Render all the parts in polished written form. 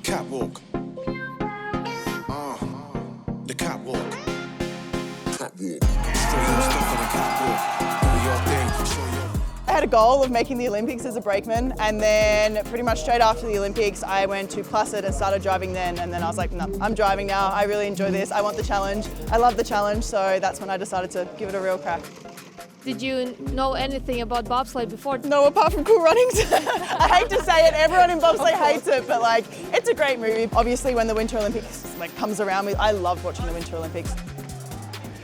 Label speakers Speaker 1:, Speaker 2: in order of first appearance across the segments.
Speaker 1: Catwalk. The catwalk. Catwalk. Show your stuff on the catwalk. Do your thing. Show your.
Speaker 2: I had a goal of making the Olympics as a brakeman, and then pretty much straight after the Olympics I went to Placid and started driving then, and then I was like, no, I'm driving now, I really enjoy this, I want the challenge, I love the challenge, so that's when I decided to give it a real crack.
Speaker 3: Did you know anything about bobsleigh before?
Speaker 2: No, apart from Cool Runnings. I hate to say it, everyone in bobsleigh hates it, but like, it's a great movie. Obviously when the Winter Olympics like comes around, I love watching the Winter Olympics.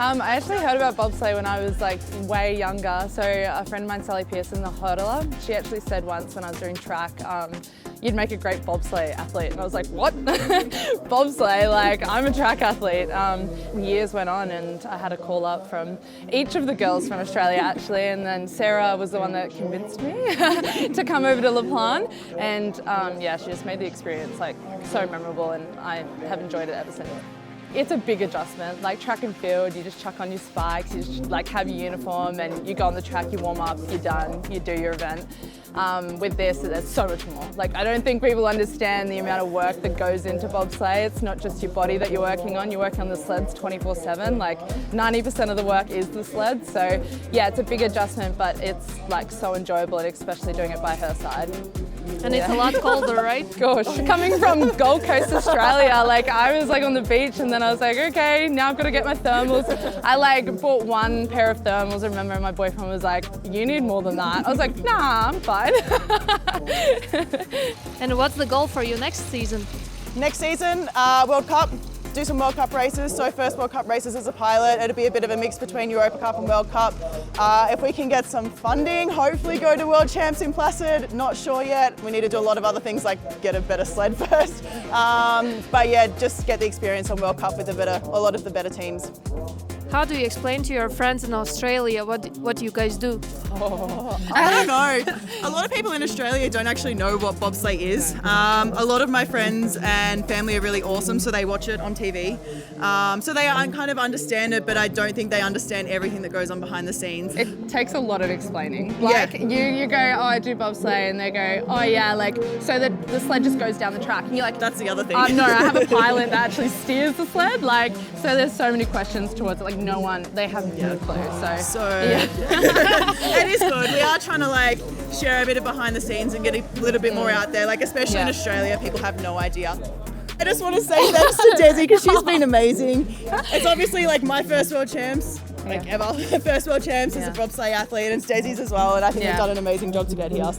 Speaker 4: I actually heard about bobsleigh when I was like way younger. So a friend of mine, Sally Pearson, the hurdler, she actually said once when I was doing track, you'd make a great bobsleigh athlete. And I was like, what? Bobsleigh, like I'm a track athlete. Years went on and I had a call up from each of the girls from Australia actually, and then Sarah was the one that convinced me to come over to La Plan. And yeah, she just made the experience like so memorable, and I have enjoyed it ever since. It's a big adjustment, like track and field, you just chuck on your spikes, you just like have your uniform and you go on the track, you warm up, you're done, you do your event. With this, there's so much more. Like I don't think people understand the amount of work that goes into bobsleigh. It's not just your body that you're working on the sleds 24/7, like 90% of the work is the sled. So yeah, it's a big adjustment, but it's like so enjoyable, and especially doing it by her side.
Speaker 3: And it's a lot colder, right?
Speaker 4: Gosh, coming from Gold Coast, Australia, like I was like on the beach and then I was like, okay, now I've got to get my thermals. I like bought one pair of thermals. I remember my boyfriend was like, you need more than that. I was like, nah, I'm fine.
Speaker 3: And what's the goal for you next season?
Speaker 2: Next season, World Cup. Do some World Cup races. So first World Cup races as a pilot. It'll be a bit of a mix between Europa Cup and World Cup. If we can get some funding, hopefully go to World Champs in Placid. Not sure yet. We need to do a lot of other things like get a better sled first. But yeah, just get the experience on World Cup with a lot of the better teams.
Speaker 3: How do you explain to your friends in Australia what you guys do?
Speaker 2: I don't know. A lot of people in Australia don't actually know what bobsleigh is. A lot of my friends and family are really awesome, so they watch it on TV. So they kind of understand it, but I don't think they understand everything that goes on behind the scenes.
Speaker 4: It takes a lot of explaining. Like you go, oh, I do bobsleigh, and they go, oh yeah, like so the sled just goes down the track, and you're like,
Speaker 2: That's the other thing.
Speaker 4: No, I have a pilot that actually steers the sled. Like, so there's so many questions towards it. Like no one, they have no clue. So yeah.
Speaker 2: It is good. We are trying to like share a bit of behind the scenes and get a little bit more out there. Like especially in Australia, people have no idea. I just want to say thanks to Desi because she's been amazing. It's obviously like my first World Champs, like ever. First World Champs as a bobsleigh athlete, and it's Desi's as well. And I think we've done an amazing job to get here.